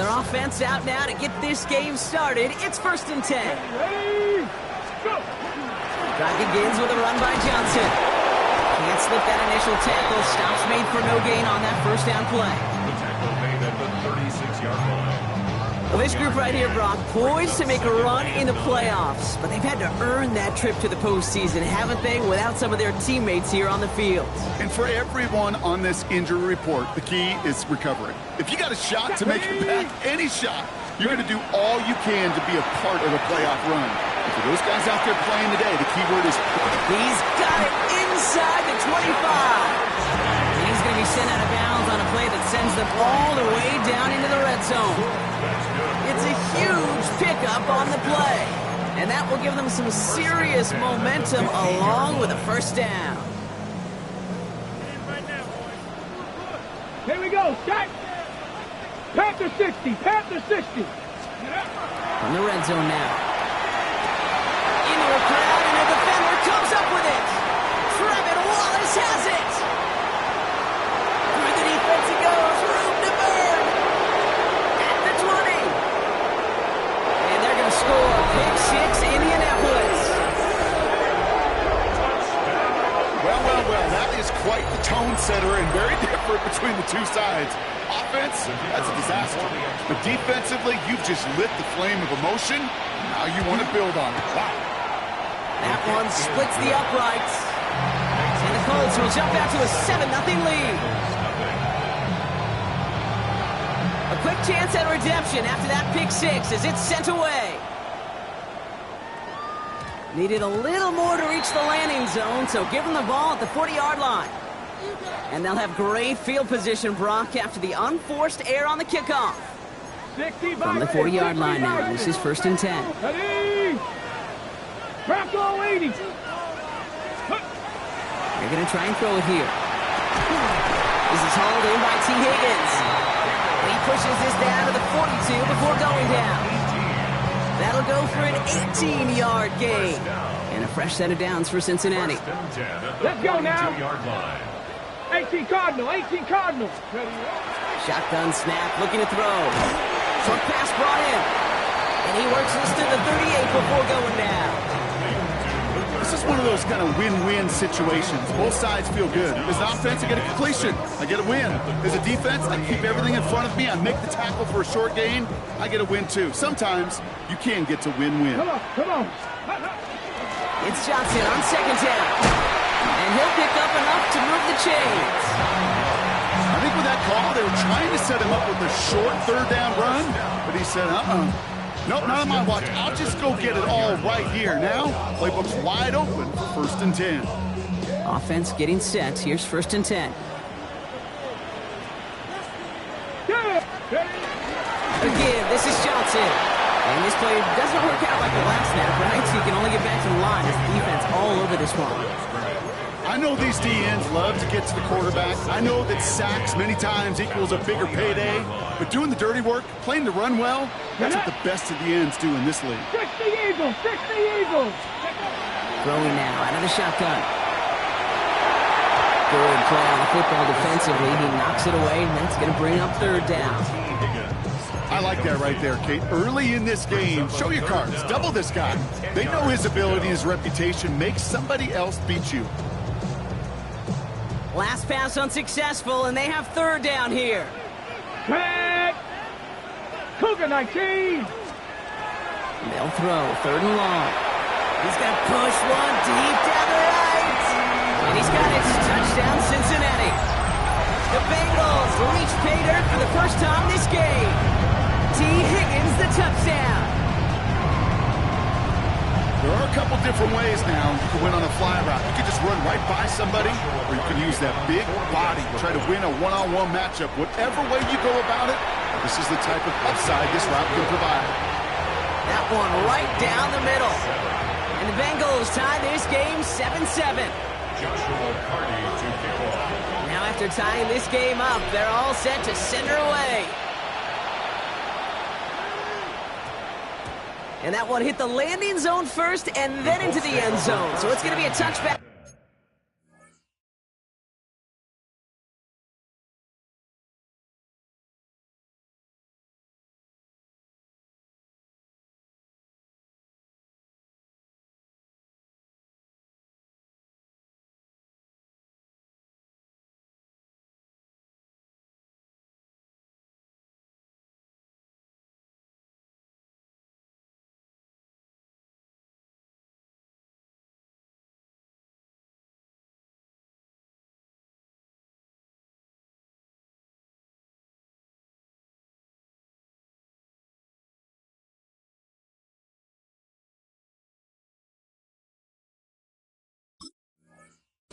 their offense out now to get this game started. It's 1st and 10. Ready, go! Drive begins with a run by Johnson. Can't slip that initial tackle. Stops made for no gain on that first down play. The tackle made at the 36-yard line. Well, this group right here, Brock, poised to make a run in the playoffs, but they've had to earn that trip to the postseason, haven't they, without some of their teammates here on the field. And for everyone on this injury report, the key is recovery. If you got a shot to make it back, any shot, you're going to do all you can to be a part of a playoff run. And for those guys out there playing today, the key word is... He's got it inside the 25. He's going to be sent out of bounds on a play that sends them all the way down into the red zone. It's a huge pickup on the play, and that will give them some serious momentum along with a first down. Here we go, Scott. Panther 60, Panther 60. From the red zone now. Into a crowd, and a defender comes up with it. Trevin Wallace has it. Through the defense he goes, room to burn. At the 20. And they're going to score. Pick 6, Indianapolis. Well, that is quite the tone setter and very different between the two sides. Offense, that's a disaster. But defensively, you've just lit the flame of emotion. Now you want to build on it. Wow. That one splits the uprights. And the Colts will jump out to a 7-0 lead. A quick chance at redemption after that pick 6 as it's sent away. Needed a little more to reach the landing zone, so give them the ball at the 40-yard line. And they'll have great field position, Brock, after the unforced error on the kickoff. From the 40-yard line now, this is 1st and 10. Ready, crack all 80. They're going to try and throw it here. This is hauled in by T. Higgins. He pushes this down to the 42 before going down. That'll go for an 18-yard gain. And a fresh set of downs for Cincinnati. Let's go now. 18 Cardinal, 18 Cardinal. Shotgun snap, looking to throw. Short pass brought in. And he works this to the 38 before going down. This is one of those kind of win-win situations. Both sides feel good. As an offense, I get a completion. I get a win. As a defense, I keep everything in front of me. I make the tackle for a short gain. I get a win, too. Sometimes, you can get to win-win. Come on. It's Johnson on 2nd down. And he'll pick up enough to move the chains. I think with that call, they were trying to set him up with a short 3rd down run. But he said, nope, not on my watch. I'll just go get it all right here. Now, playbook's wide open for 1st and 10. Offense getting set. Here's 1st and 10. Again, this is Johnson. And this play doesn't work out like the last snap, right? So you can only get back to the line as the defense all over this one. I know these DNs love to get to the quarterback. I know that sacks many times equals a bigger payday. But doing the dirty work, playing the run well, that's what the best of the ends do in this league. 60 Eagles, 60 Eagles. Throwing now out of the shotgun. Good play on the football defensively. He knocks it away, and that's going to bring up 3rd down. I like that right there, Kate. Early in this game, show your cards. Double this guy. They know his ability, his reputation. Make somebody else beat you. Last pass unsuccessful, and they have 3rd down here. Cut. Cougar 19. They'll throw 3rd and long. He's going to push one deep down the right. And he's got it. Touchdown, Cincinnati. The Bengals reach pay dirt for the first time this game. T. Higgins, the touchdown. There are a couple different ways now you can win on a fly route. You can just run right by somebody, or you can use that big body to try to win a one-on-one matchup. Whatever way you go about it, this is the type of upside this route can provide. That one right down the middle. And the Bengals tie this game 7-7. Now after tying this game up, they're all set to send her away. And that one hit the landing zone first and then into the end zone. So it's going to be a touchback.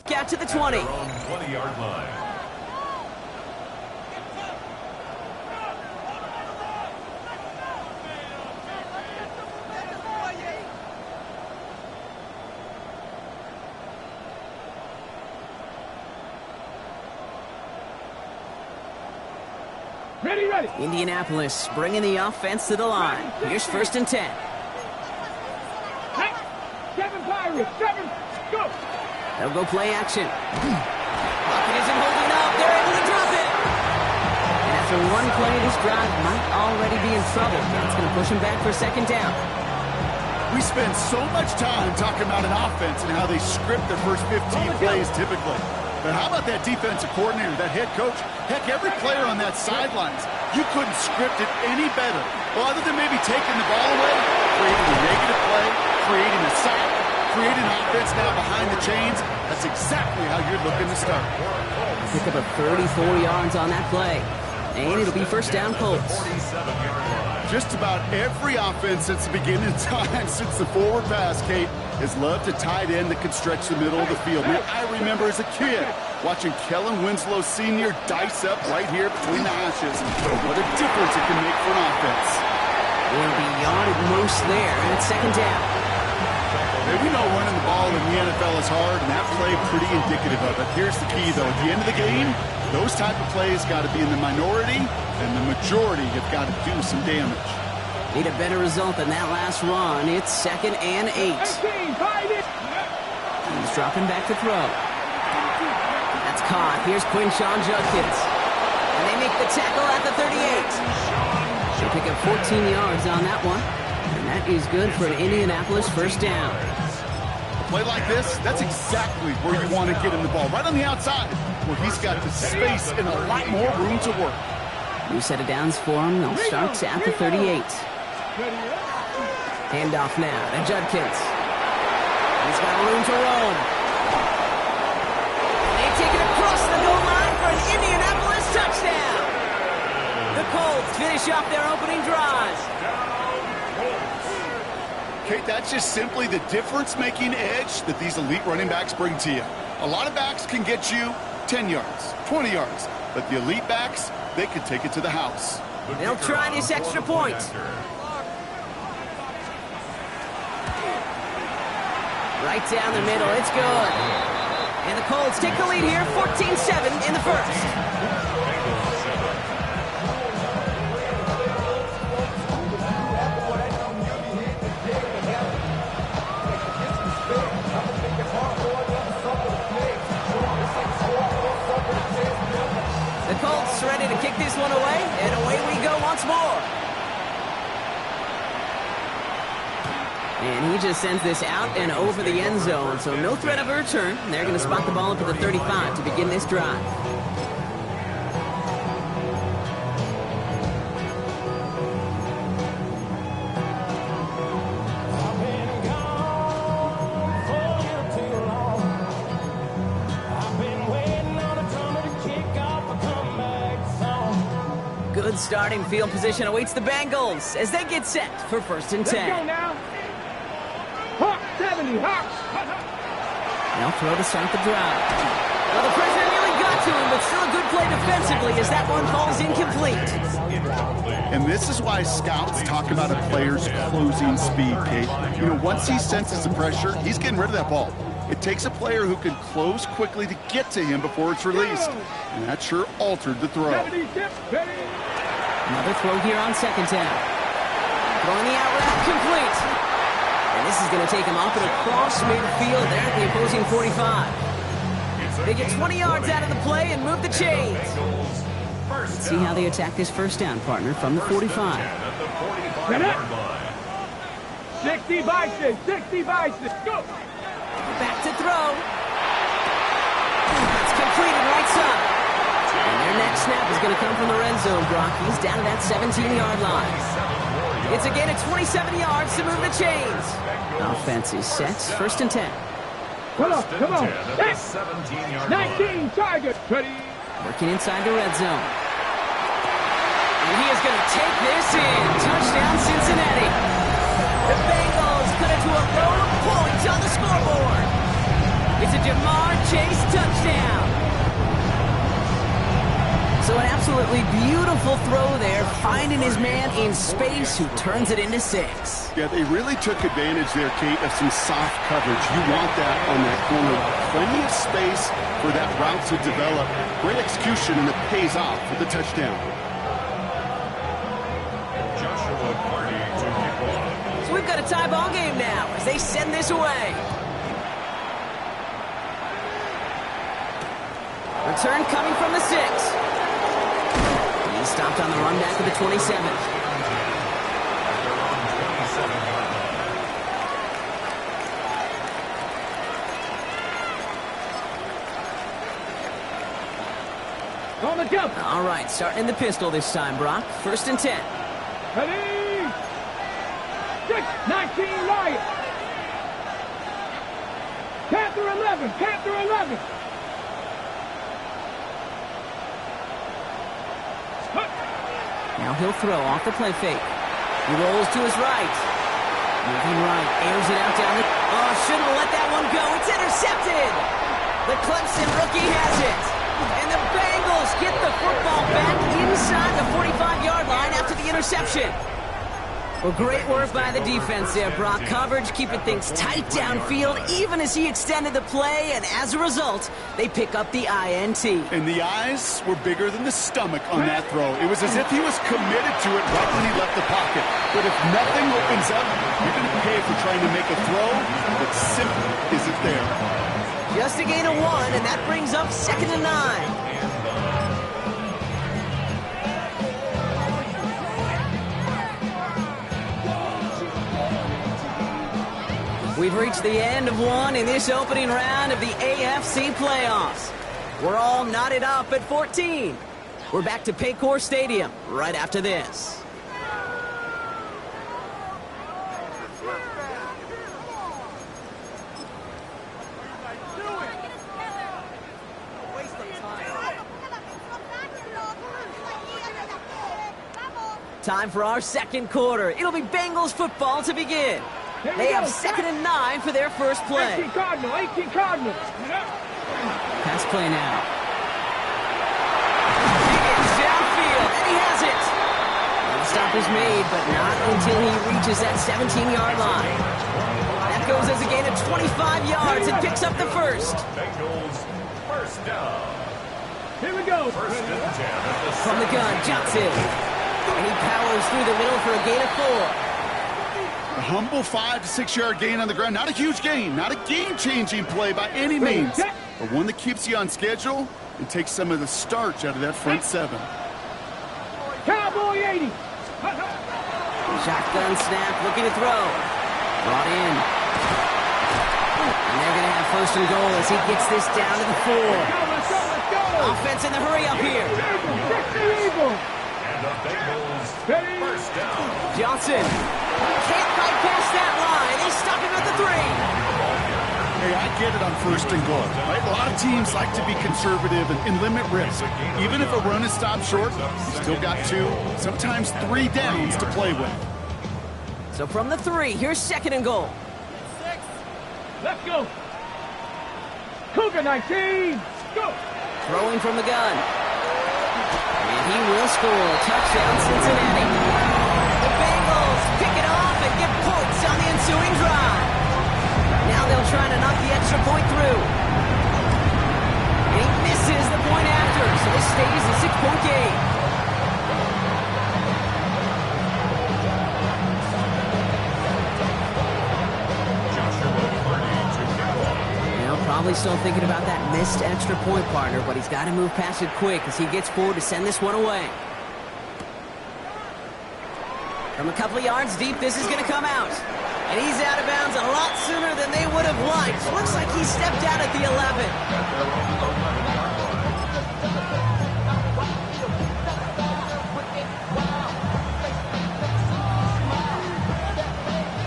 Out to the 20. Their own 20-yard line. Ready, ready. Indianapolis bringing the offense to the line. Here's 1st and 10. Hey, 7 Pirates, 7, go. They'll go play action. Pocket isn't holding up. They're able to drop it. And after one play, this drive might already be in trouble. That's going to push him back for 2nd down. We spend so much time talking about an offense and how they script their first 15 plays typically. But how about that defensive coordinator, that head coach? Heck, every player on that sidelines, you couldn't script it any better. Well, other than maybe taking the ball away, creating a negative play, creating a sack, creating an offense now behind the chains. That's exactly how you're looking to start. Pick up a 34 yards on that play. And it'll be 1st down Colts. Just about every offense since the beginning of time, since the forward pass, Kate, has loved a tight end that can stretch the middle of the field. Man, I remember as a kid watching Kellen Winslow Sr. dice up right here between the hashes. What a difference it can make for an offense. They'll be yarded most there, and it's 2nd down. Hey, we know running the ball in the NFL is hard, and that play pretty indicative of it. Here's the key, though. At the end of the game, those type of plays got to be in the minority, and the majority have got to do some damage. Need a better result than that last run. It's 2nd and 8. 18, fight it. He's dropping back to throw. That's caught. Here's Quinshawn Judkins. And they make the tackle at the 38. She'll pick up 14 yards on that one. And that is good for an Indianapolis 1st down. A play like this, that's exactly where you want to get him the ball. Right on the outside, where he's got the space and a lot more room to work. New set of downs for him. They'll start at the 38. Handoff now to Judkins. He's got room to roam. They take it across the goal line for an Indianapolis touchdown. The Colts finish off their opening drive. Kate, that's just simply the difference-making edge that these elite running backs bring to you. A lot of backs can get you 10 yards, 20 yards, but the elite backs, they can take it to the house. They'll try this extra point. Right down the middle, it's good. And the Colts take the lead here, 14-7 in the 1st. The Colts ready to kick this one away, and away we go once more. And he just sends this out and over the end zone, so no threat of a return. They're going to spot the ball up at the 35 to begin this drive. Good starting field position awaits the Bengals as they get set for 1st and 10. Let's go now. Hawk 70, Hawks. They'll throw to start the drive. Well, the pressure nearly got to him, but still a good play defensively as that one falls incomplete. And this is why scouts talk about a player's closing speed, Kate. You know, once he senses the pressure, he's getting rid of that ball. It takes a player who can close quickly to get to him before it's released. And that sure altered the throw. 70, ready. Another throw here on 2nd down. Throwing the out route complete. And this is going to take him off and across midfield there at the opposing 45. They get 20 yards out of the play and move the chains. Let's see how they attack this 1st down, partner, from the 45. 60 by 6, 60 by 6, go! Back to throw. It's completed right side. And their next snap is going to come from the red zone, Brock. He's down to that 17-yard line. It's again at 27 yards to move the chains. Offense is set. 1st and 10. Come on, come on. 19 target. Ready. Working inside the red zone. And he is going to take this in. Touchdown, Cincinnati. The Bengals cut it to a row of points on the scoreboard. It's a Jamar Chase beautiful throw there, finding his man in space who turns it into 6. Yeah, they really took advantage there, Kate, of some soft coverage. You want that on that corner route. Plenty of space for that route to develop. Great execution, and it pays off with the touchdown. So we've got a tie ball game now as they send this away. Return coming from the 6. He's stopped on the run back to the 27. On the jump. All right, starting in the pistol this time, Brock. 1st and 10. Ready. 6, 19, Lions. Panther 11, Panther 11. Now he'll throw off the play fake. He rolls to his right. Moving right, airs it out down the... Oh, shouldn't have let that one go. It's intercepted. The Clemson rookie has it. And the Bengals get the football back inside the 45-yard line after the interception. Well, great work by the defense there, Brock. Coverage, keeping things tight downfield, even as he extended the play, and as a result, they pick up the INT. And the eyes were bigger than the stomach on that throw. It was as if he was committed to it right when he left the pocket. But if nothing opens up, you're going to pay for trying to make a throw that simply isn't there. Just a gain of 1, and that brings up 2nd and 9. We've reached the end of one in this opening round of the AFC playoffs. We're all knotted up at 14. We're back to Paycor Stadium right after this. Time for our second quarter. It'll be Bengals football to begin. They have 2nd and 9 for their first play. 18 Cardinals, 18 Cardinals. Pass play now. Higgins downfield, and he has it. The stop is made, but not until he reaches that 17-yard line. That goes as a gain of 25 yards and picks up the first. Bengals first down. Here we go. First and 10. From the gun, Johnson. And he powers through the middle for a gain of 4. A humble 5 to 6 yard gain on the ground. Not a huge gain, not a game-changing play by any means, but one that keeps you on schedule and takes some of the starch out of that front 7. Cowboy 80. Shotgun snap, looking to throw. Brought in. And they're going to have 1st and goal as he gets this down to the 4. Let's go. Offense in the hurry up here. Eagle. And the Bengals Ready. first down. Johnson can't bypass that line. They stop him at the 3. Hey, I get it on 1st and goal, right? A lot of teams like to be conservative and limit risk. Even if a run is stopped short, you still got 2, sometimes 3 downs to play with. So from the 3, here's 2nd and goal. Let's go. Cougar 19. Go. Throwing from the gun. And he will score. Touchdown, Cincinnati. The Bengals pick it off and get points on the ensuing drive. Now they'll try to knock the extra point through. And he misses the point after, so this stays a 6-point game. Probably still thinking about that missed extra point, partner, but he's got to move past it quick as he gets forward to send this one away. From a couple of yards deep, this is going to come out. And he's out of bounds a lot sooner than they would have liked. Looks like he stepped out at the 11.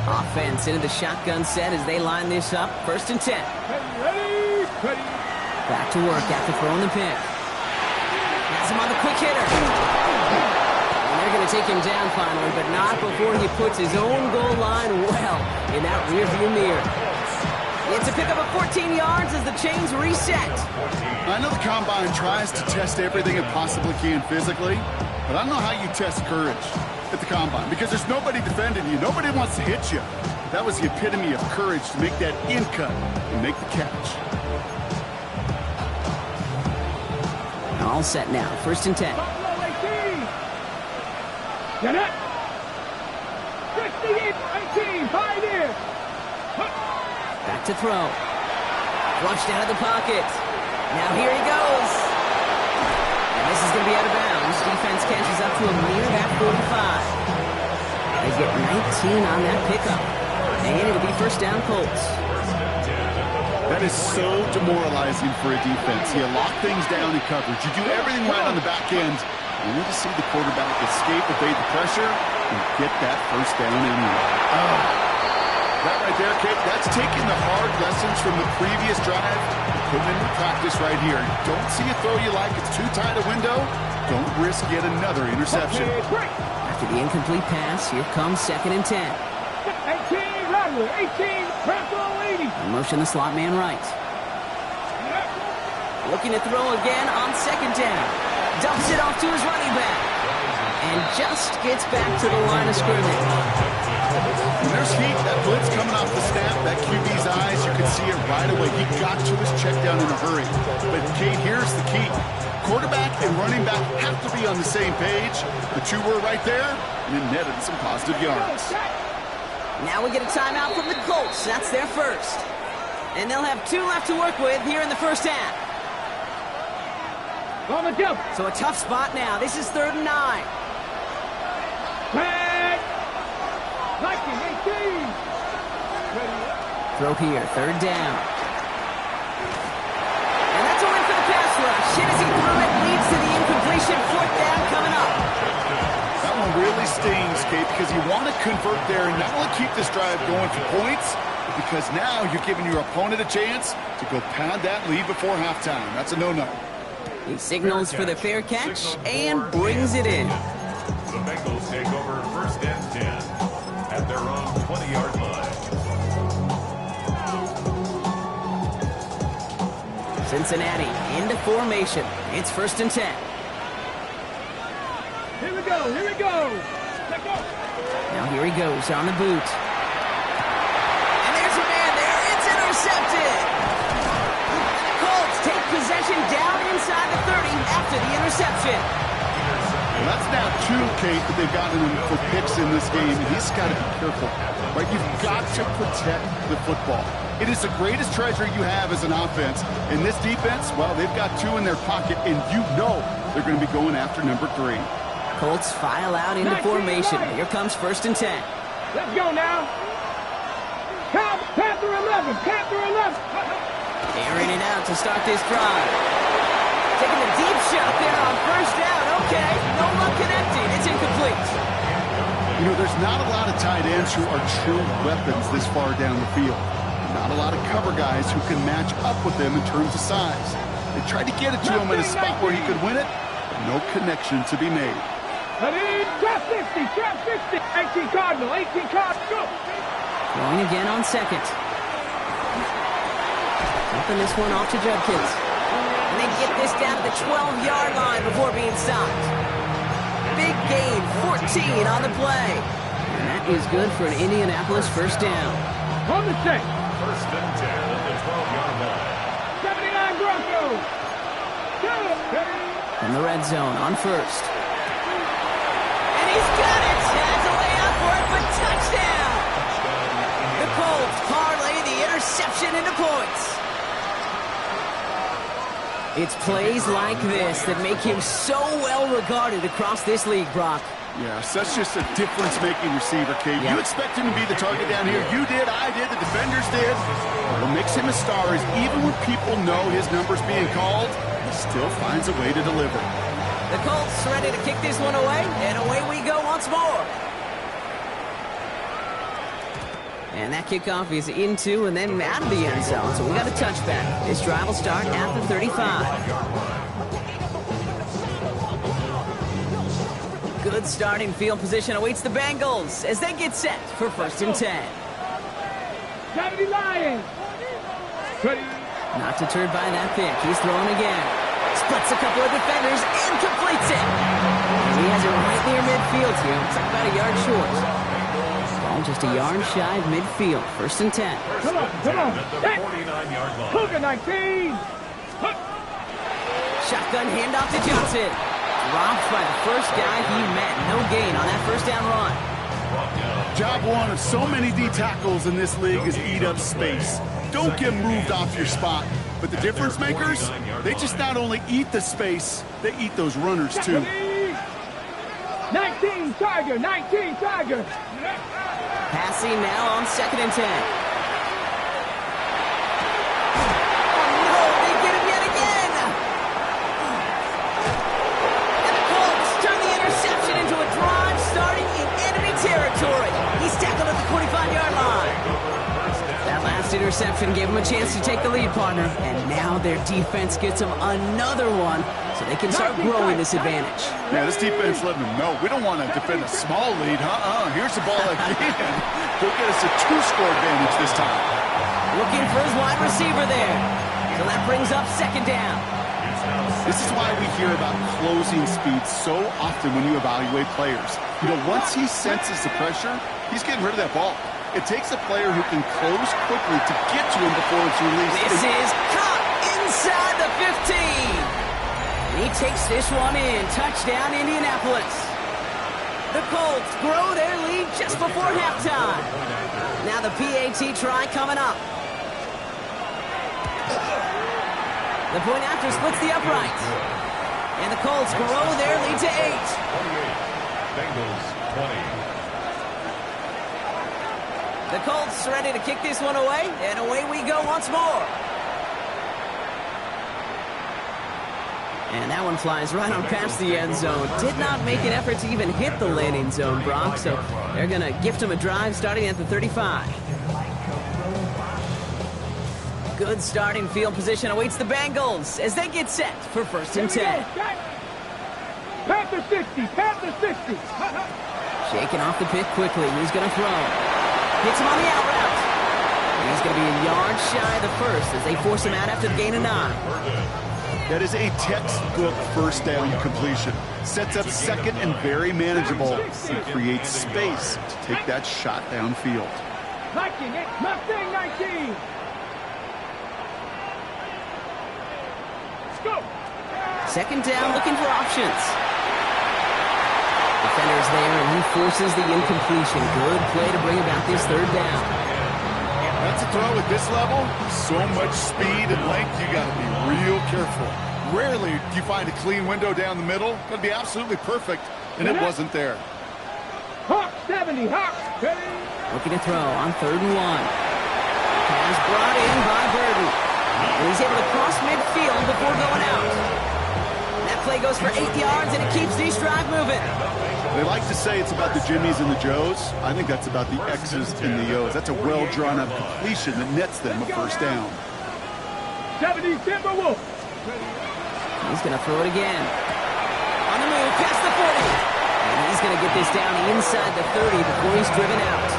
Offense into the shotgun set as they line this up. 1st and 10. Ready. Back to work after throwing the pick. Has him on the quick hitter. And they're going to take him down finally, but not before he puts his own goal line well in that rearview mirror. It's a pickup of 14 yards as the chains reset. I know the Combine tries to test everything it possibly can physically, but But I don't know how you test courage at the combine because there's nobody defending you. Nobody wants to hit you. That was the epitome of courage to make that in cut and make the catch. All set now. 1st and 10. Get it. 18, pioneer. Back to throw. Flushed out of the pocket. Now here he goes. And this is going to be out of bounds. Defense catches up to him near that 45. They get 19 on that pickup. And it'll be 1st down Colts. That is so demoralizing for a defense. You lock things down in coverage. You do everything right on the back end. You need to see the quarterback escape, evade the pressure, and get that 1st down anyway. That right there, Kate, that's taking the hard lessons from the previous drive and putting them into practice right here. Don't see a throw you like. It's too tight a window. Don't risk yet another interception. After the incomplete pass, here comes 2nd and 10. 18, Rattler, 18, Rattler, 80. Motion the slot man right. Looking to throw again on 2nd down. Dumps it off to his running back. And just gets back to the line of scrimmage. There's heat. That blitz coming off the snap. That QB's eyes, you can see it right away. He got to his check down in a hurry. But, Kate, here's the key. Quarterback and running back have to be on the same page. The two were right there, and it netted some positive yards. Now we get a timeout from the Colts. That's their 1st. And they'll have 2 left to work with here in the 1st half. On the jump. So a tough spot now. This is 3rd and 9. Tag. Viking, 18. Throw here, 3rd down. And that's a win for the pass rush. Hit as he threw it, leads to the incompletion. 4th down coming up. That one really stings, Kate, because you want to convert there and not only keep this drive going for points, but because now you're giving your opponent a chance to go pound that lead before halftime. That's a no-no. He signals for the fair catch and brings it in. The Bengals take over 1st and 10 at their own 20-yard line. Cincinnati into formation. It's 1st and 10. Here we go, here we go. Let's go. Now here he goes on the boot. And there's a man there. It's intercepted. The Colts take possession down inside the 30 after the interception. Well, that's now 2, Kate, that they've gotten him for picks in this game, and he's got to be careful. Right? You've got to protect the football. It is the greatest treasure you have as an offense. And this defense, well, they've got 2 in their pocket, and you know they're going to be going after number 3. Colts file out into formation. Here comes 1st and 10. Let's go now. Panther 11, Panther 11. Airing it out to start this drive. Taking a deep shot there on 1st down. Okay, no luck connecting. It's incomplete. You know, there's not a lot of tight ends who are true weapons this far down the field. Not a lot of cover guys who can match up with them in terms of size. They tried to get it to him in a spot where he could win it, but no connection to be made. Trap 50, trap 50. 18 Cardinal, 18 Cardinal. Go. Going again on 2nd. Dumping this one off to Judkins. And they get this down to the 12-yard line before being stopped. Big gain, 14 on the play. And that is good for an Indianapolis 1st down. On the check. 1st and 10 at the 12-yard line. 79 Broncos. In the red zone on 1st. And he's got it. Has a way out for it, but touchdown. The Colts parlay the interception into points. It's plays like this that make him so well regarded across this league, Brock. Yes, that's just a difference-making receiver, Kate. Yeah. You expect him to be the target down here. You did, I did, the defenders did. What makes him a star is even when people know his number's being called, he still finds a way to deliver. The Colts ready to kick this one away, and away we go once more. And that kickoff is into and then out of the end zone, so we got a touchback. This drive will start at the 35. Good starting field position awaits the Bengals as they get set for 1st and 10. Saturday Lions. Ready. Not deterred by that pick. He's throwing again. Splits a couple of defenders and completes it. He has it right near midfield here. It's like about a yard short. Ball just a yard shy of midfield. 1st and 10. Come on. At the 49-yard line. Cougar 19. Shotgun handoff to Johnson. Dropped by the first guy he met. No gain on that 1st down run. Job one of so many D tackles in this league is eat up space. Don't get moved off your spot. But the difference makers, they just not only eat the space, they eat those runners too. 19 Tiger, 19 Tiger. Passing now on 2nd and 10. He's tackled at the 45-yard line. That last interception gave him a chance to take the lead, partner. And now their defense gets them another one, so they can start growing this advantage. Yeah, this defense letting them know we don't want to defend a small lead. Here's the ball again. Go get us a 2-score advantage this time. Looking for his wide receiver there. So that brings up 2nd down. This is why we hear about closing speed so often when you evaluate players. You know, once he senses the pressure, he's getting rid of that ball. It takes a player who can close quickly to get to him before it's released. This is caught inside the 15. And he takes this one in. Touchdown, Indianapolis. The Colts grow their lead just before halftime. Now the PAT try coming up. The point after splits the uprights. And the Colts grow their lead to 8. 28. Bengals 20. The Colts ready to kick this one away, and away we go once more. And that one flies right on past the end zone. Did not make an effort to even hit the landing zone, Brock, so they're going to gift him a drive starting at the 35. Good starting field position awaits the Bengals as they get set for 1st and 10. Panther 60, Panther 60. Shaking off the pick quickly. He's going to throw. Hits him on the out route. And he's going to be a yard shy of the 1st as they force him out after the gain of 9. That is a textbook 1st down completion. Sets up 2nd and very manageable and creates space to take that shot downfield. Mustang 19. Go. 2nd down, looking for options. Defender's there, and he forces the incompletion. Good play to bring about this 3rd down. That's a throw at this level. So much speed and length, you got to be real careful. Rarely do you find a clean window down the middle. Got to be absolutely perfect, and it wasn't there. Hawk 70, Hawk. Looking to throw on 3rd and 1. Pass brought in by Burton. And he's able to cross midfield before going out. That play goes for 8 yards, and it keeps this drive moving. They like to say it's about the Jimmies and the Joes. I think that's about the X's and the O's. That's a well-drawn-up completion that nets them a 1st down. 70 Timberwolf. He's going to throw it again. On the move, past the 40. And he's going to get this down inside the 30 before he's driven out.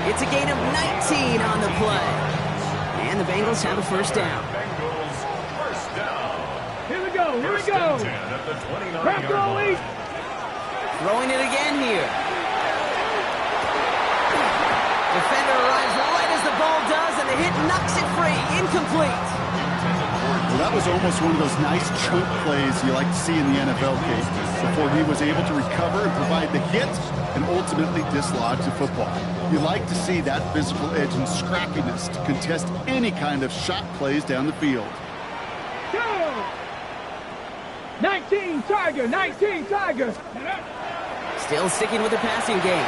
It's a gain of 19 on the play. And the Bengals have a 1st down. Bengals 1st down. Here we go. At the 29-yard line. Throwing it again here. Defender arrives right as the ball does, and the hit knocks it free. Incomplete. Well, that was almost one of those nice chunk plays you like to see in the NFL game before he was able to recover and provide the hit and ultimately dislodge the football. You like to see that physical edge and scrappiness to contest any kind of shot plays down the field. 19 Tiger, 19 Tiger. Still sticking with the passing game.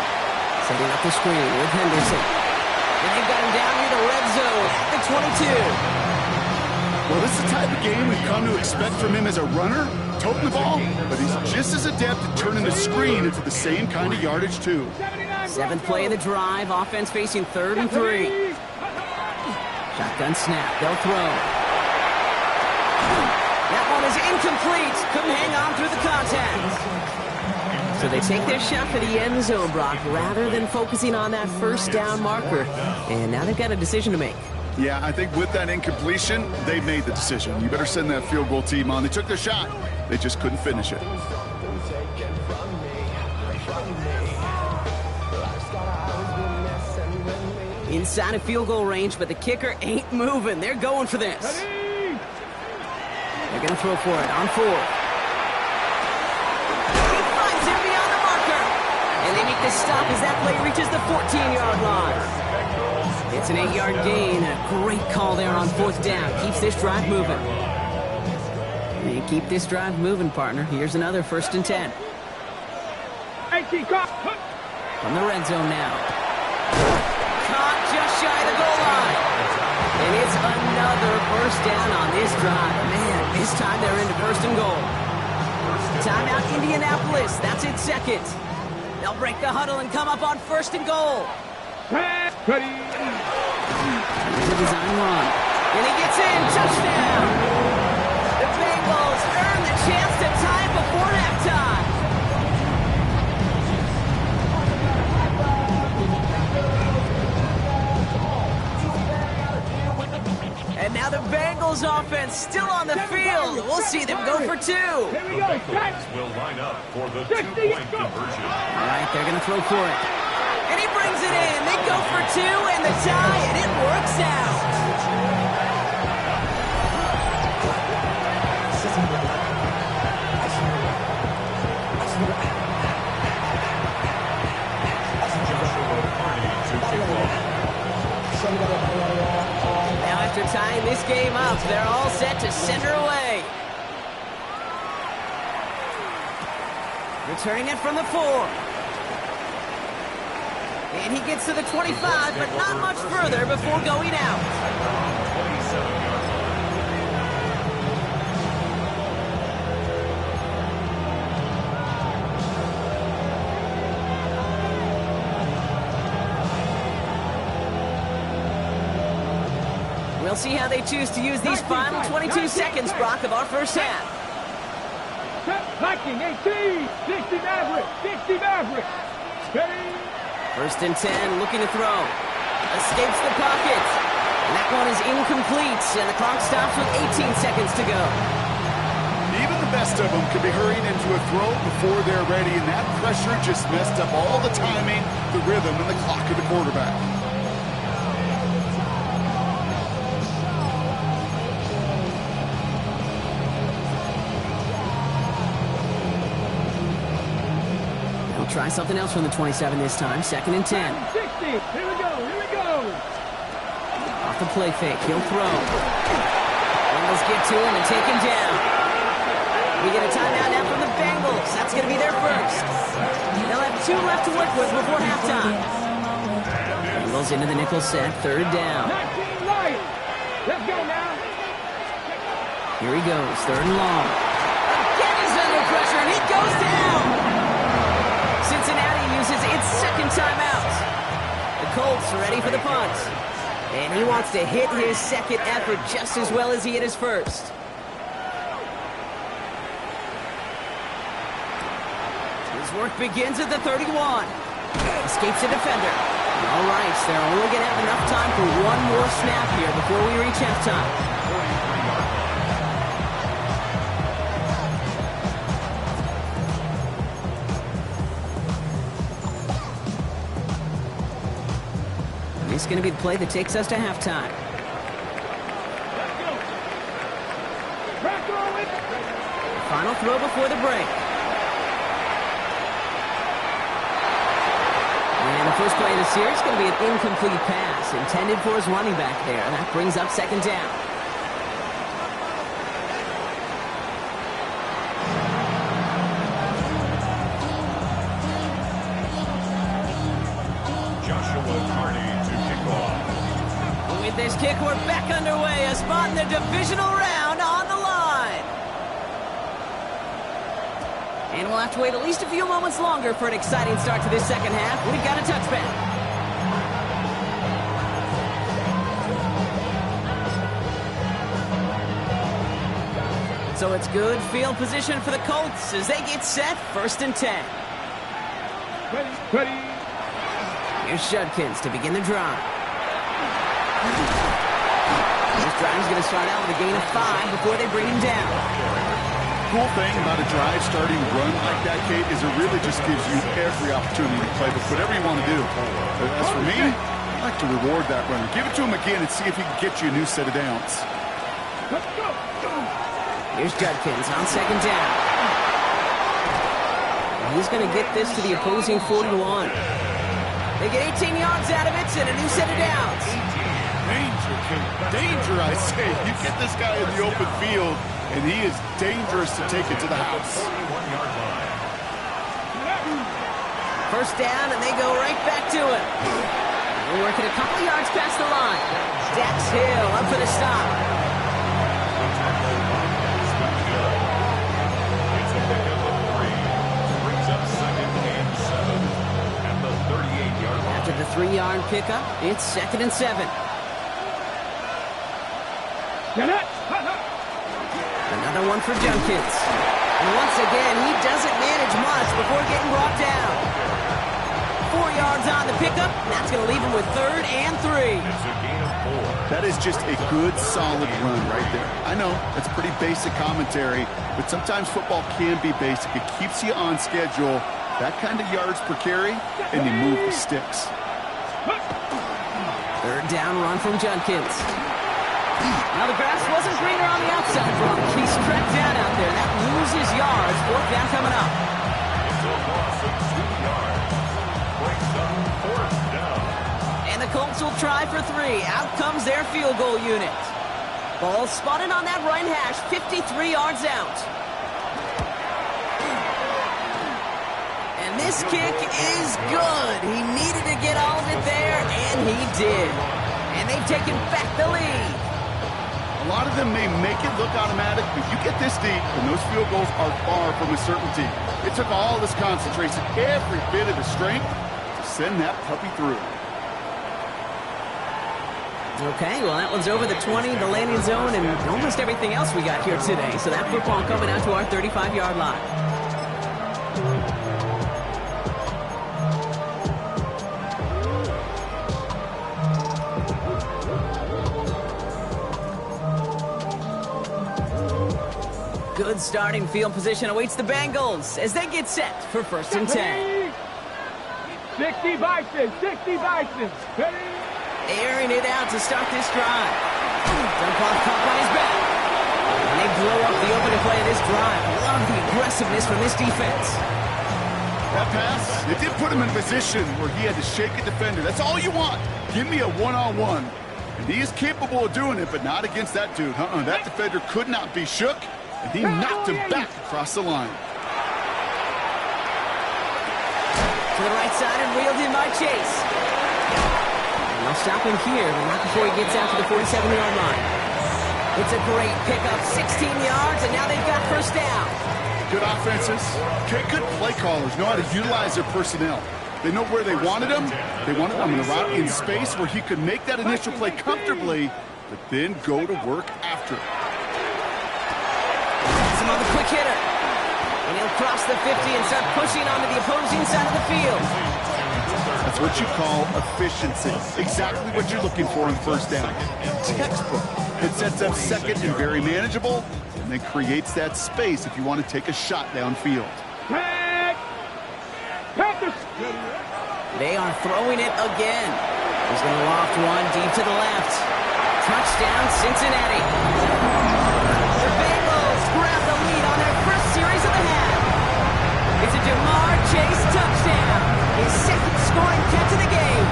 Setting up the screen with Henderson. And they've got him down near the red zone at the 22. Well, this is the type of game we've come to expect from him as a runner, toting the ball, but he's just as adept at turning the screen into the same kind of yardage, too. 7th play of the drive. Offense facing 3rd and 3. Shotgun snap. They'll throw. That one is incomplete. Couldn't hang on through the contact. So they take their shot for the end zone, Brock, rather than focusing on that 1st down marker. And now they've got a decision to make. Yeah, I think with that incompletion, they made the decision. You better send that field goal team on. They took their shot. They just couldn't finish it. Inside of field goal range, but the kicker ain't moving. They're going for this. Ready? They're going to throw for it on 4. He finds him beyond the marker. And they make the stop as that play reaches the 14-yard line. It's an 8-yard gain. A great call there on 4th down. Keeps this drive moving. And keep this drive moving, partner. Here's another 1st and 10. 18, cut. From the red zone now. Caught just shy of the goal line. And it's another 1st down on this drive. Man, this time they're into 1st and goal. Timeout Indianapolis. That's its 2nd. They'll break the huddle and come up on 1st and goal. Ready? Here's a design run. And he gets in. Touchdown. The Bengals earn the chance to tie it before halftime. And now the Bengals offense still on the field. We'll see them go for 2. Here we go. Will line up for the 2-point conversion. All right, they're going to throw for it. And he brings it in. They go for 2 and the tie, and it works out. Now after tying this game up, they're all set to send her away. Returning it from the 4. And he gets to the 25, but not much further before going out. 27-yard We'll see how they choose to use these final 22 seconds, Brock, of our first half. Viking 18, 60 Maverick, 60 Maverick. Ready? 1st and 10, looking to throw. Escapes the pocket. And that one is incomplete, and the clock stops with 18 seconds to go. Even the best of them could be hurrying into a throw before they're ready, and that pressure just messed up all the timing, the rhythm, and the clock of the quarterback. Try something else from the 27 this time. 2nd and 10. 60. Here we go. Here we go. Off the play fake. He'll throw. Bengals get to him and take him down. We get a timeout now from the Bengals. That's going to be their first. They'll have 2 left to work with before halftime. Bengals into the nickel set. 3rd down. 19 light. Let's go now. Here he goes. 3rd and long. Again he's under pressure and he goes down. Cincinnati uses its 2nd timeout. The Colts are ready for the punt. And he wants to hit his 2nd effort just as well as he hit his 1st. His work begins at the 31. Escapes a defender. All right, they're only going to have enough time for one more snap here before we reach halftime. It's going to be the play that takes us to halftime. Final throw before the break. And the first play of the series is going to be an incomplete pass intended for his running back there. That brings up 2nd down. With this kick, we're back underway. A spot in the divisional round on the line. And we'll have to wait at least a few moments longer for an exciting start to this 2nd half. We've got a touchback. So it's good field position for the Colts as they get set. 1st and 10. Ready. Here's Judkins to begin the drive. This drive is going to start out with a gain of 5 before they bring him down. Cool thing about a drive starting run like that, Kate, is it really just gives you every opportunity to play with whatever you want to do. As for me, I like to reward that runner. Give it to him again and see if he can get you a new set of downs. Let's go. Here's Judkins on second down. He's going to get this to the opposing 41. They get 18 yards out of it and a new set of downs. Danger, Kate. Danger, I say. You get this guy in the open field, and he is dangerous to take it to the house. First down, and they go right back to it. They're working a couple yards past the line. Dax Hill up for the stop. It's a pickup of 3. Brings up 2nd and 7 at the 38-yard line. After the 3-yard pickup, it's 2nd and 7. Another one for Judkins. And once again, he doesn't manage much before getting brought down. 4 yards on the pickup. That's going to leave him with 3rd and 3. It's a gain of 4. That is just a good, solid run right there. I know, that's pretty basic commentary, but sometimes football can be basic. It keeps you on schedule, that kind of yards per carry, and you move the sticks. 3rd down run from Judkins. Now the grass wasn't greener on the outside for him. He's tracked down out there. That loses yards. 4th down coming up. It's a loss of 2 yards. Brings up 4th down. And the Colts will try for 3. Out comes their field goal unit. Ball spotted on that right hash, 53 yards out. And this kick is good. He needed to get all of it there, and he did. And they've taken back the lead. A lot of them may make it look automatic, but you get this deep, and those field goals are far from a certainty. It took all this concentration, every bit of the strength, to send that puppy through. Okay, well, that one's over the 20, the landing zone, and almost everything else we got here today. So that football coming out to our 35-yard line. Good starting field position awaits the Bengals as they get set for 1st and 10. 60 Bison, 60 Bison. Airing it out to start this drive. Dump off caught on his back. And they blow up the opening play of this drive. Love the aggressiveness from this defense. That pass, it did put him in a position where he had to shake a defender. That's all you want. Give me a one-on-one. And he is capable of doing it, but not against that dude. That defender could not be shook. And he knocked him back across the line. To the right side and wheeled in by Chase. And they'll stop him here, but not before he gets out to the 47-yard line. It's a great pickup, 16 yards, and now they've got 1st down. Good offenses. Good play callers know how to utilize their personnel. They know where they wanted him. They wanted him in a route in space where he could make that initial play comfortably, but then go to work after it. On the quick hitter. And he'll cross the 50 and start pushing onto the opposing side of the field. That's what you call efficiency. Exactly what you're looking for in 1st down. Textbook. It sets up 2nd and very manageable, and then creates that space if you want to take a shot downfield. They are throwing it again. He's going to loft one deep to the left. Touchdown, Cincinnati. The Bengals grab the lead on their first series of the half. It's a Jamar Chase touchdown. His 2nd scoring catch of the game.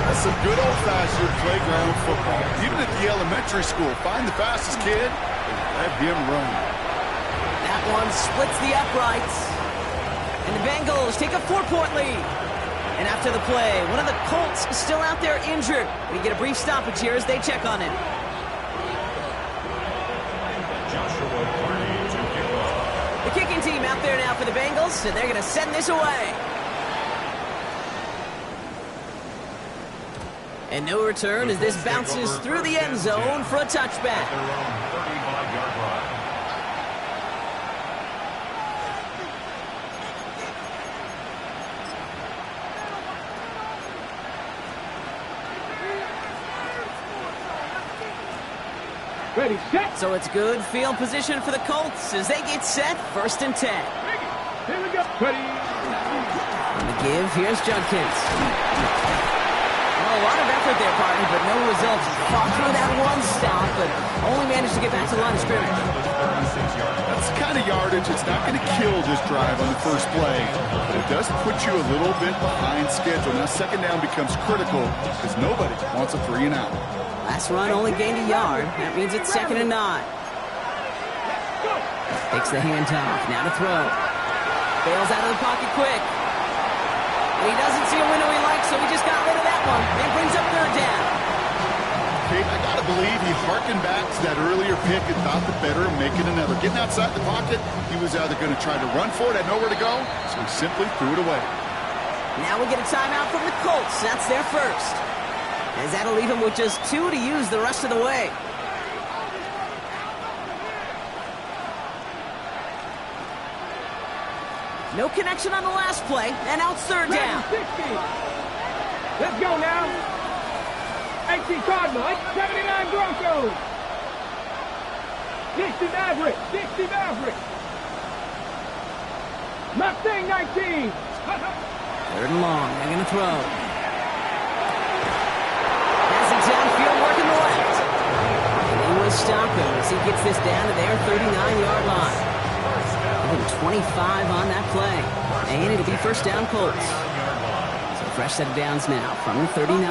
That's some good old-fashioned playground football. Even at the elementary school, find the fastest kid and let him run. That one splits the uprights. And the Bengals take a 4-point lead. And after the play, one of the Colts is still out there injured. We get a brief stoppage here as they check on him. The kicking team out there now for the Bengals, and they're going to send this away. And no return as this bounces through the end zone for a touchback. Ready, set. So it's good field position for the Colts as they get set 1st and 10. Here we go. Ready. And the give. Here's Judkins. Well, a lot of effort there, partner, but no results. Fought through that one stop, but only managed to get back to the line of scrimmage. That's the kind of yardage. It's not going to kill this drive on the first play, but it does put you a little bit behind schedule. Now second down becomes critical because nobody wants a 3 and out. Last run only gained a yard. That means it's 2nd and 9. Takes the handoff. Now to throw. Bails out of the pocket quick. And he doesn't see a window he likes, so he just got rid of that one. And brings up 3rd down. Okay, I got to believe he harkened back to that earlier pick and thought the better of making another. Getting outside the pocket, he was either going to try to run for it, had nowhere to go, so he simply threw it away. Now we get a timeout from the Colts. That's their first. As that'll leave him with just 2 to use the rest of the way. No connection on the last play, and now it's 3rd down. 60. Let's go now. 18 Cardinal, 79 Broncos. 60 Maverick, 60 Maverick. Mustang 19. 3rd and long, they're going to throw. Has it downfield, working the left. And he will stop him as he gets this down to their 39-yard line. 25 on that play. And it'll be 1st down Colts. So fresh set of downs now from the 39.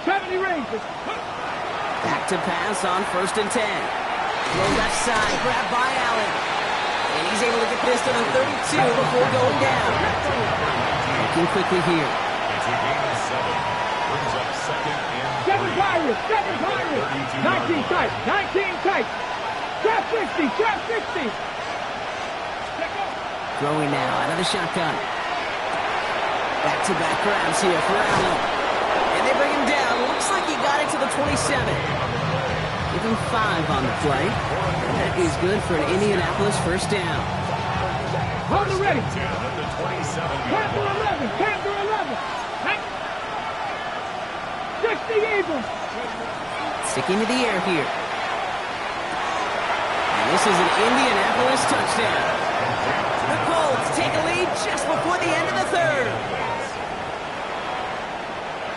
70 Rangers. Back to pass on 1st and 10. Throw left side, grabbed by Allen. And he's able to get this to the 32 before going down. Looking quickly here. It's a gain of 7. Brings up 2nd and 3. 7 Pirates, 7 Pirates. 19 tight, 19 tight. Trap 60, trap 60. Throwing now out of the shotgun. Back-to-back grabs here for Allen. And they bring him down. Looks like he got it to the 27. Give him 5 on the play. And that is good for an Indianapolis 1st down. Hold it ready. 10 at the 27. Panther 11, Panther 11. 60 Eagles. Sticking to the air here. And this is an Indianapolis touchdown. The Colts take a lead just before the end of the 3rd.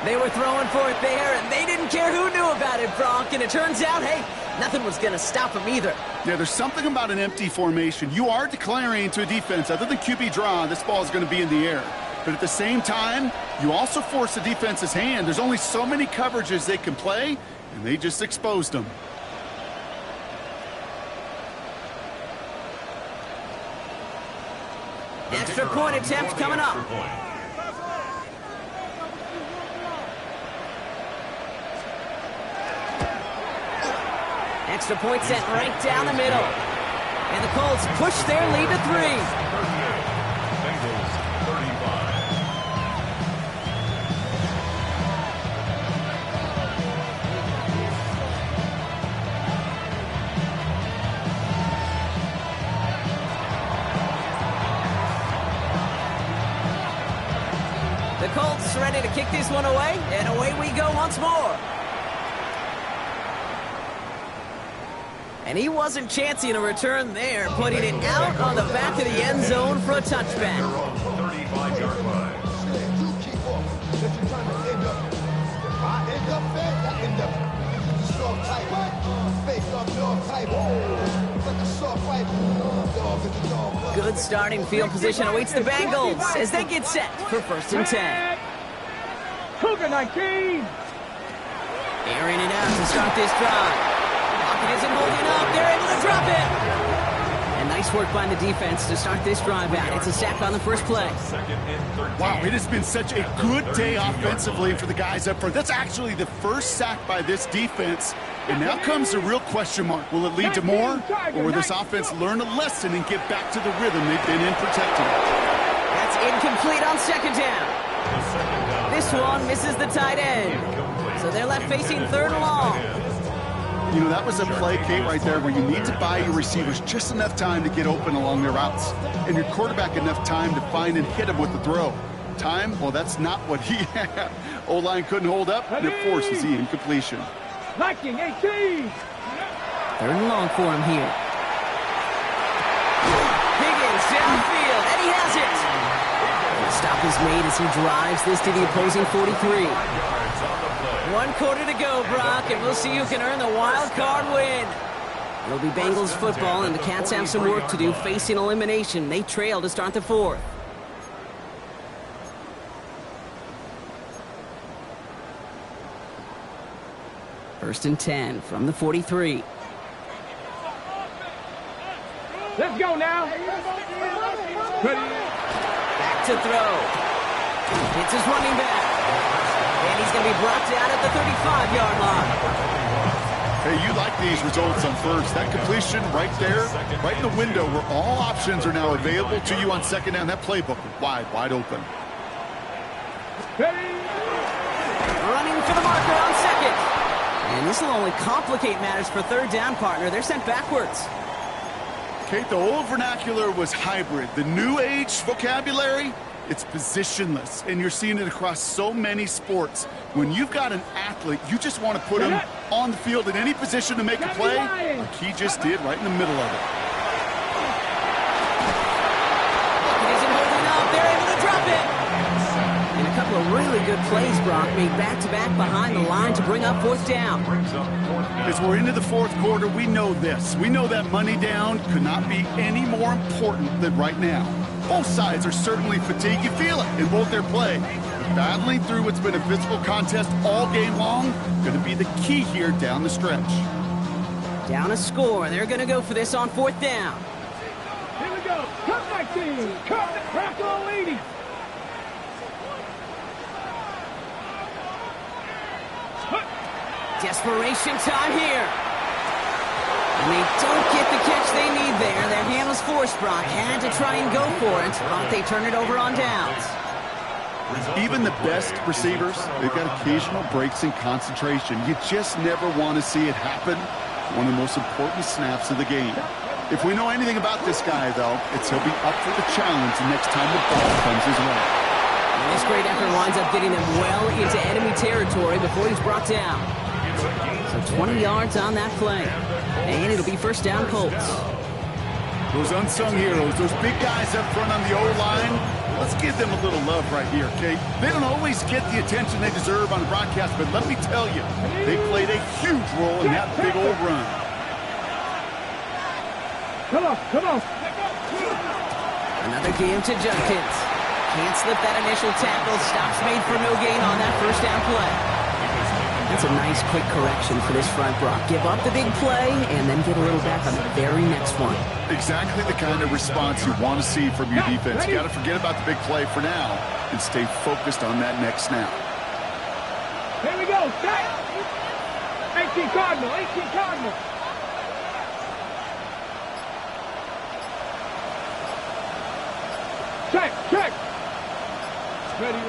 They were throwing for it there, and they didn't care who knew about it, Bronk. And it turns out, hey, nothing was going to stop them either. Yeah, there's something about an empty formation. You are declaring to a defense, other than QB draw, this ball is going to be in the air. But at the same time, you also force the defense's hand. There's only so many coverages they can play, and they just exposed them. Extra point attempt coming up. Extra point set right down the middle. And the Colts push their lead to 3. Bengals 35. The Colts ready to kick this one away, and away we go once more. And he wasn't chancing a return there, putting it out on the back of the end zone for a touchback. 35-yard line. Good starting field position awaits the Bengals as they get set for 1st and 10. Cougar 19. Airing it out to start this drive. Pocket isn't holding up. They're able to drop it. And nice work by the defense to start this drive out. It's a sack on the first play. Wow, it has been such a good day offensively for the guys up front. That's actually the first sack by this defense. And now comes the real question mark. Will it lead to more? Or will this offense learn a lesson and get back to the rhythm they've been in protecting it? That's incomplete on 2nd down. This one misses the tight end. So they're left facing 3rd and long. You know, that was a play, Kate, right there where you need to buy your receivers just enough time to get open along their routes. And your quarterback enough time to find and hit him with the throw. Time, well, that's not what he had. O-line couldn't hold up, and it forces the incompletion. Viking 18. 3rd and long for him here. Higgins downfield, and he has it. stop is made as he drives this to the opposing 43. 1 quarter to go, Brock, and we'll see who can earn the wild card win. It'll be Bengals football, and the Cats have some work to do facing elimination. They trail to start the 4th. First and 10 from the 43. Let's go now. Ready? Back to throw. It's his running back. And he's going to be brought down at the 35-yard line. Hey, you like these results on first. That completion right there, right in the window where all options are now available to you on second down. That playbook wide open. Ready? Running for the marker on second. And this will only complicate matters for third down, partner. They're sent backwards. Okay, the old vernacular was hybrid. The new age vocabulary, it's positionless. And you're seeing it across so many sports. When you've got an athlete, you just want to put him on the field in any position to make a play, like he just did right in the middle of it. He isn't holding up. They're able to drop it. And a couple of really good plays, Brock, made back-to-back behind the line to bring up 4th down. As we're into the 4th quarter, we know this. We know that money down could not be any more important than right now. Both sides are certainly fatigued. You feel it in both their play. But battling through what's been a physical contest all game long, going to be the key here down the stretch. Down a score. They're going to go for this on 4th down. Here we go. Cut my team. Cut the crackle lady. Desperation time here. And they don't get the catch they need there. Their hand was forced, Brock. Had to try and go for it, but they turn it over on downs. Even the best receivers, they've got occasional breaks in concentration. You just never want to see it happen. One of the most important snaps of the game. If we know anything about this guy, though, it's he'll be up for the challenge the next time the ball comes his way. And this great effort winds up getting them well into enemy territory before he's brought down. So 20 yards on that play. And it'll be first down Colts. Those unsung heroes, those big guys up front on the O-line, let's give them a little love right here, okay? They don't always get the attention they deserve on the broadcast, but let me tell you, they played a huge role in that big old run. Come on. Another game to Judkins. Can't slip that initial tackle. Stops made for no gain on that first down play. That's a nice quick correction for this front, Brock. Give up the big play and then get a little back on the very next one. Exactly the kind of response you want to see from your defense. You got to forget about the big play for now and stay focused on that next snap. Here we go. 18 Cardinal. Check. Ready.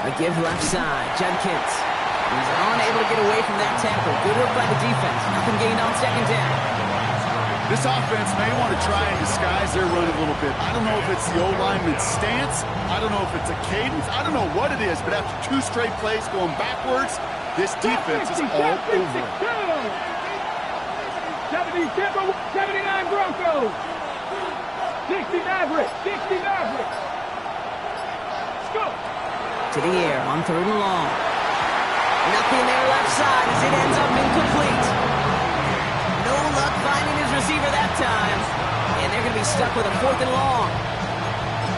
A give left side. Judkins. He's unable to get away from that tackle. Good work by the defense. Nothing gained on second down. This offense may want to try and disguise their run a little bit. I don't know if it's the O-lineman's stance. I don't know if it's a cadence. I don't know what it is, but after 2 straight plays going backwards, this defense is all over it. 79 Broncos. 60 Mavericks. Let's go. To the air on 3rd and long. Nothing there left side as it ends up incomplete. No luck finding his receiver that time. And they're going to be stuck with a 4th and long.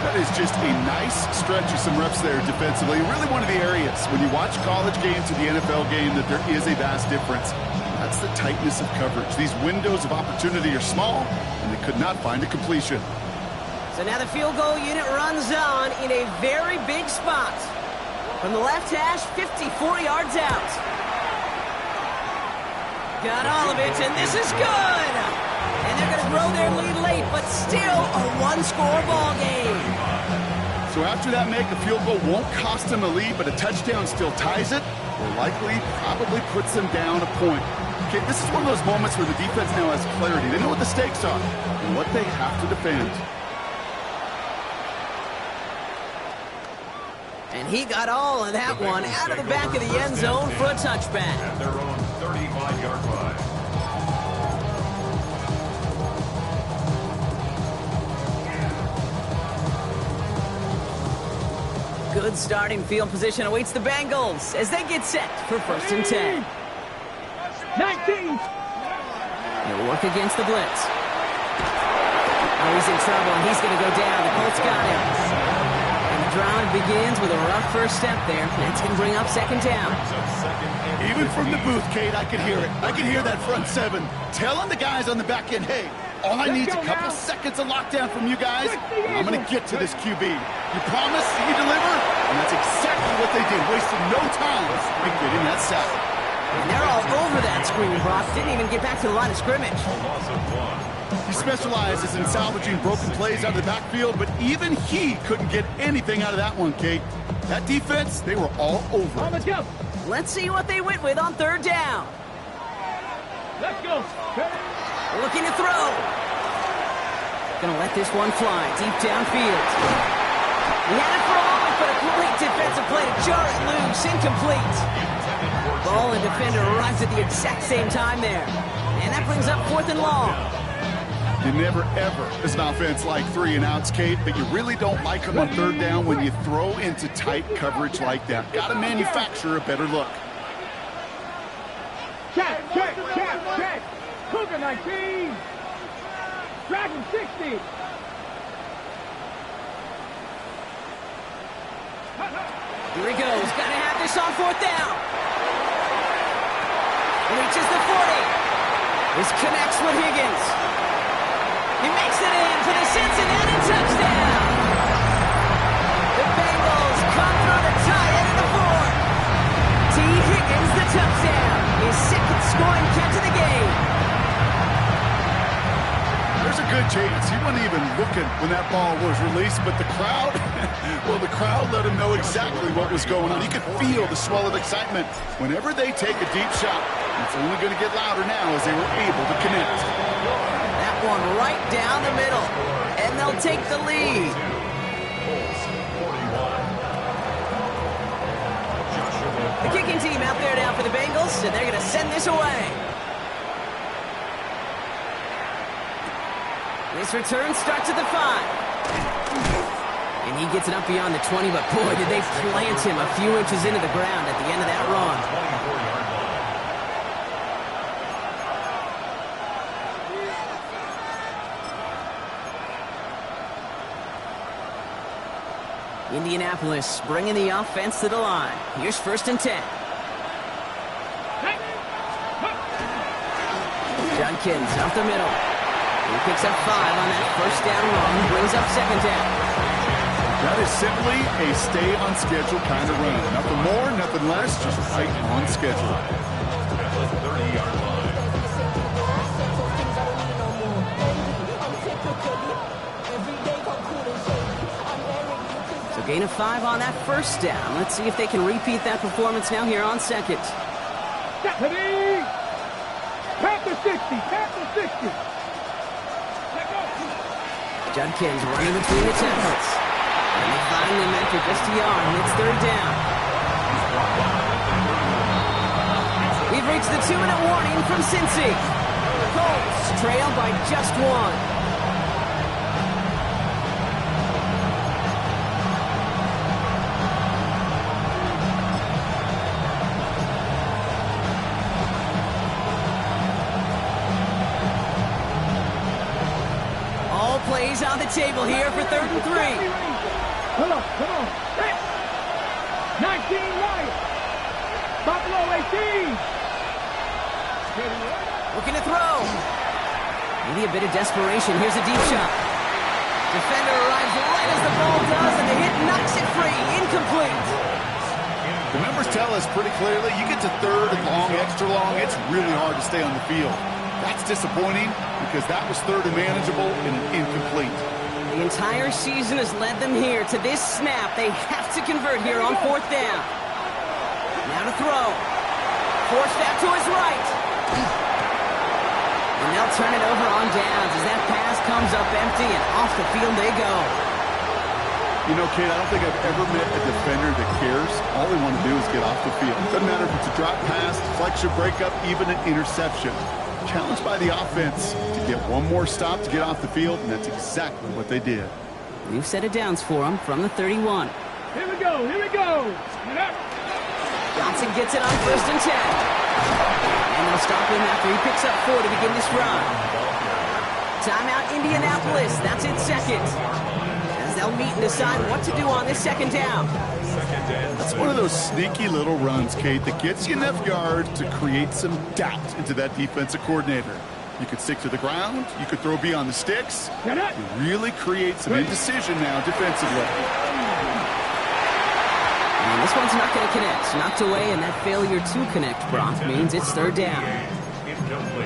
That is just a nice stretch of some reps there defensively. Really one of the areas when you watch college game to the NFL game that there is a vast difference. That's the tightness of coverage. These windows of opportunity are small, and they could not find a completion. So now the field goal unit runs on in a very big spot. From the left hash, 54 yards out. Got all of it, and this is good. And they're going to grow their lead late, but still a 1-score ball game. So after that make, a field goal won't cost them a lead, but a touchdown still ties it, or likely probably puts them down a point. Okay, this is one of those moments where the defense now has clarity. They know what the stakes are and what they have to defend. And he got all of that one out of the back of the end zone for a touchback. At their own 35-yard line. Good starting field position awaits the Bengals as they get set for 1st and 10. 19. He'll work against the blitz. Oh, he's in trouble, and he's going to go down. The Colts got him. And the drive begins with a rough first step there. That's going to bring up 2nd down. Even from the booth, Kate, I could hear it. I could hear that front 7 telling the guys on the back end, hey, all I need is a couple seconds of lockdown from you guys, and I'm going to get to this QB. You promise, you deliver, and that's exactly what they did. Wasted no time in getting that sack. And they're all over that screen, Brock. Didn't even get back to the line of scrimmage. He specializes in salvaging broken plays out of the backfield, but even he couldn't get anything out of that one, Kate. That defense, they were all over On the it. jump. Let's see what they went with on 3rd down. Let's go. Looking to throw. Gonna let this one fly deep downfield. He had it for a moment, but a great defensive play to jar it loose. Incomplete. Ball and defender arrives at the exact same time there. And that brings up 4th and long. You never, ever, as an offense, like 3 and outs, Kate, but you really don't like them on 3rd down when you throw into tight coverage like that. Got to manufacture a better look. Check. Cougar 19. Dragon 60. Here he goes. Gotta have this on 4th down. Reaches the 40. This connects with Higgins. He makes it in for the Cincinnati touchdown. The Bengals come through to tie it in the 4th. T. Higgins the touchdown. His 2nd scoring catch of the game. There's a good chance he wasn't even looking when that ball was released, but the crowd, well, the crowd let him know exactly what was going on. You could feel the swell of excitement. Whenever they take a deep shot, it's only going to get louder now as they were able to connect. That one right down the middle, and they'll take the lead. The kicking team out there now for the Bengals, and they're going to send this away. This return starts at the 5. And he gets it up beyond the 20, but boy, did they plant him a few inches into the ground at the end of that run. Indianapolis bringing the offense to the line. Here's 1st and 10. Judkins up the middle. He picks up 5 on that 1st down run. Brings up 2nd down. That is simply a stay on schedule kind of run. Nothing more, nothing less, just right on schedule. So gain of 5 on that 1st down. Let's see if they can repeat that performance now here on 2nd. Stephanie! Panther 60. Panther 60. Judkins running between the tackles. And they find him after just a yard, and it's 3rd down. We've reached the 2-minute warning from Cincy. Colts trail by just 1. Plays on the table here for 3rd and 3. Come on. 19 Lions. Buffalo 18. Looking to throw. Maybe a bit of desperation. Here's a deep shot. Defender arrives right as the ball does, and the hit knocks it free. Incomplete. The numbers tell us pretty clearly, you get to 3rd and long, extra long, it's really hard to stay on the field. That's disappointing because that was 3rd and manageable and an incomplete. The entire season has led them here to this snap. They have to convert here on 4th down. Now to throw. Force that to his right. And they'll turn it over on downs as that pass comes up empty and off the field they go. You know, Kate, I don't think I've ever met a defender that cares. All they want to do is get off the field. Doesn't matter if it's a drop pass, deflection, breakup, even an interception. Challenged by the offense to get one more stop to get off the field, and that's exactly what they did. New set of downs for them from the 31. Here we go. Here we go. Johnson gets it on 1st and 10. And they'll stop him after he picks up 4 to begin this run. Timeout Indianapolis. That's its second. As they'll meet and decide what to do on this 2nd down. That's one of those sneaky little runs, Kate, that gets you enough yards to create some doubt into that defensive coordinator. You could stick to the ground. You could throw beyond the sticks. You really create some indecision now defensively. And this one's not going to connect. Knocked away, and that failure to connect, Brock, means it's 3rd down.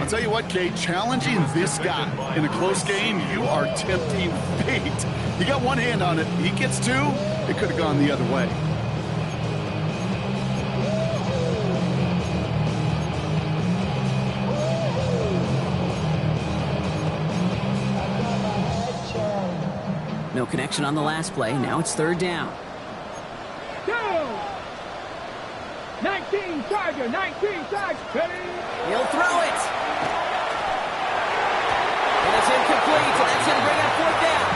I'll tell you what, Kate, challenging this guy in a close game, you are tempting fate. He got one hand on it. He gets 2. It could have gone the other way. No connection on the last play. Now it's 3rd down. 19 Charger, 19 Charger. He'll throw it. And it's incomplete, and that's going to bring up 4th down.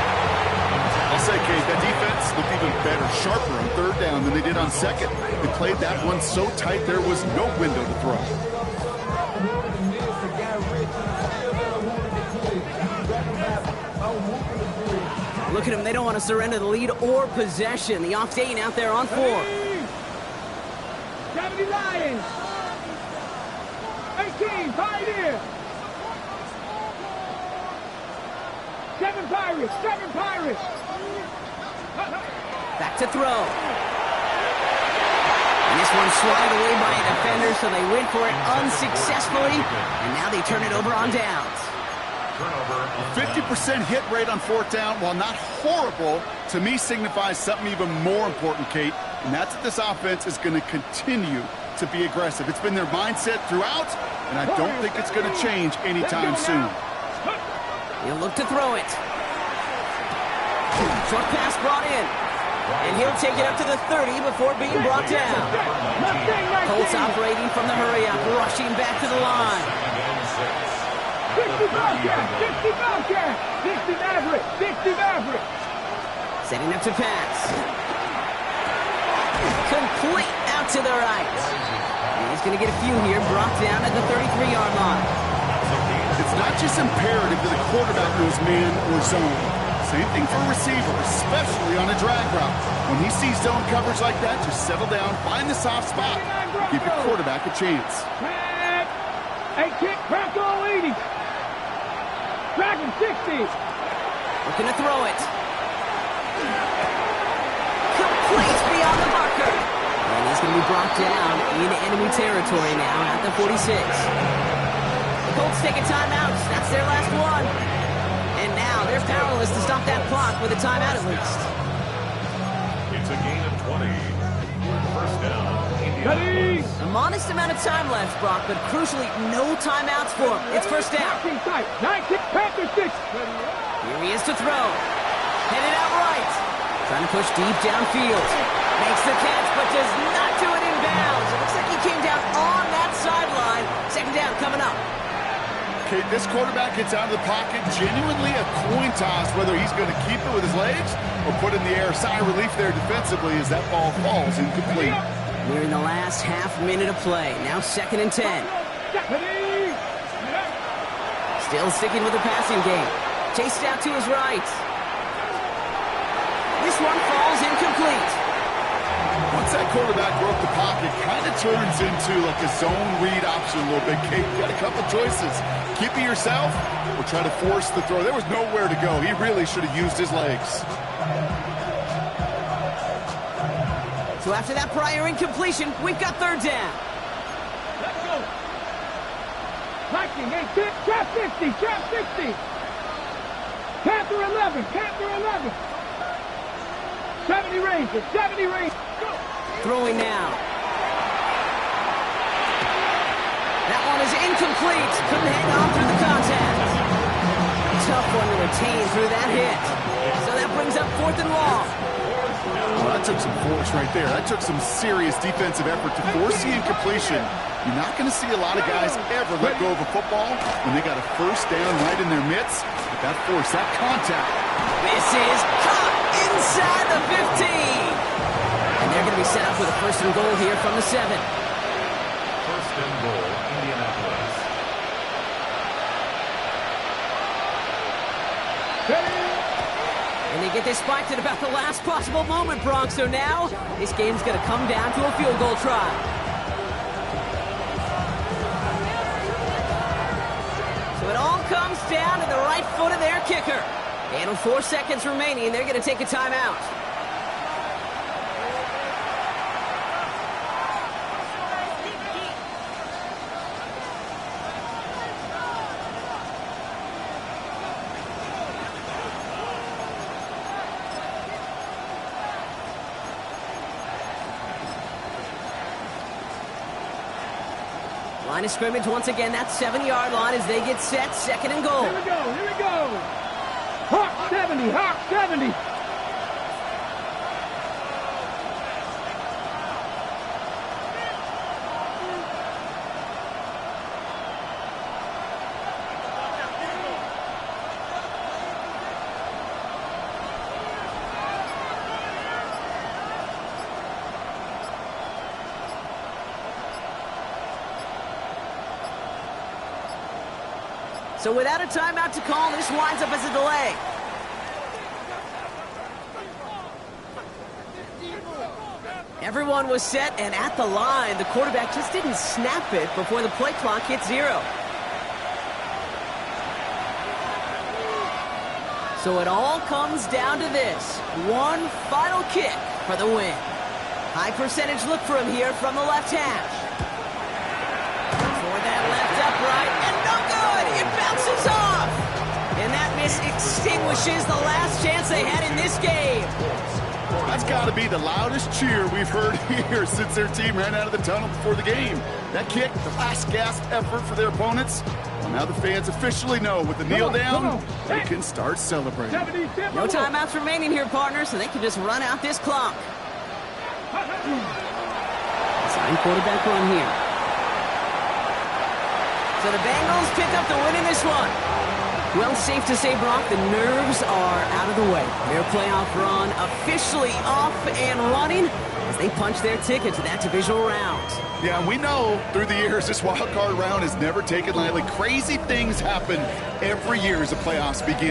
I'll say, Kate, that defense looked even better, sharper on 3rd down than they did on 2nd. They played that one so tight there was no window to throw. Look at them. They don't want to surrender the lead or possession. The Octane out there on 4. 70 Lions. 18 Pioneer. 7 Pirates. 7 Pirates. Back to throw. And this one swatted away by a defender, so they went for it unsuccessfully. And now they turn it over on downs. 50% hit rate on 4th down, while not horrible, to me signifies something even more important, Kate, and that's that this offense is going to continue to be aggressive. It's been their mindset throughout, and I don't think it's going to change anytime soon. He'll look to throw it. Short pass brought in, and he'll take it up to the 30 before being brought down. Colts operating from the hurry-up, rushing back to the line. 60 Bobcat! 60 Bobcat! 60 Maverick! 60 Maverick! Setting up to pass. Complete out to the right. And he's going to get a few here, brought down at the 33-yard line. It's not just imperative that the quarterback knows man or zone. Same thing for a receiver, especially on a drag route. When he sees zone coverage like that, just settle down, find the soft spot, give your quarterback a chance. A kick, Bronco 80. Dragon 60. Looking to throw it. Complete beyond the marker. And he's going to be brought down in enemy territory now at the 46. The Colts take a timeout. That's their last one. And now they're powerless to stop that clock with a timeout at least. It's a gain of 20. 1st down. Ready? A modest amount of time left, Brock, but crucially, no timeouts for him. It's 1st down. 19 Panther 6. Here he is to throw. Headed out right. Trying to push deep downfield. Makes the catch, but does not do it in bounds. It looks like he came down on that sideline. 2nd down coming up. Okay, this quarterback gets out of the pocket, genuinely a coin toss whether he's going to keep it with his legs or put in the air. Sigh of relief there defensively as that ball falls incomplete. We're in the last half minute of play. Now 2nd and 10. Still sticking with the passing game. Chased out to his right. This one falls incomplete. Once that quarterback broke the pocket, kind of turns into like a zone read option a little bit. Kate, you got a couple choices. Keep it yourself or try to force the throw. There was nowhere to go. He really should have used his legs. So after that prior incompletion, we've got 3rd down. Let's go. Viking 8, trap 50, trap 60. Panther 11, Panther 11. 70 Rangers, 70 Rangers. Go. Throwing now. That one is incomplete. Couldn't hang on through the contact. Tough one to retain through that hit. So that brings up 4th and long. Well, that took some force right there. That took some serious defensive effort to force the incompletion. You're not going to see a lot of guys ever let go of a football when they got a 1st down right in their midst. But that force, that contact. This is caught inside the 15. First and goal here from the 7. First and goal, Indianapolis. And they get this spiked at about the last possible moment, Bronx. So now, this game's going to come down to a field goal try. So it all comes down to the right foot of their kicker. And with 4 seconds remaining, they're going to take a timeout. Line of scrimmage once again, that 7-yard line as they get set, second and goal. Here we go, here we go. Hawk 70, Hawk 70. So without a timeout to call, this winds up as a delay. Everyone was set and at the line. The quarterback just didn't snap it before the play clock hit 0. So it all comes down to this. One final kick for the win. High percentage look for him here from the left hash. For that left upright, and no good! It bounces off! And that miss extinguishes the last chance they had in this game. That's got to be the loudest cheer we've heard here since their team ran out of the tunnel before the game. That kick, the last gasp effort for their opponents. Well, now the fans officially know with the kneel down, they can start celebrating. No timeouts remaining here, partners, so they can just run out this clock. Sign quarterback run here. So the Bengals pick up the win in this one. Well, safe to say, Brock, the nerves are out of the way. Their playoff run officially off and running as they punch their ticket to that divisional round. Yeah, we know through the years this wild card round is never taken lightly. Crazy things happen every year as the playoffs begin.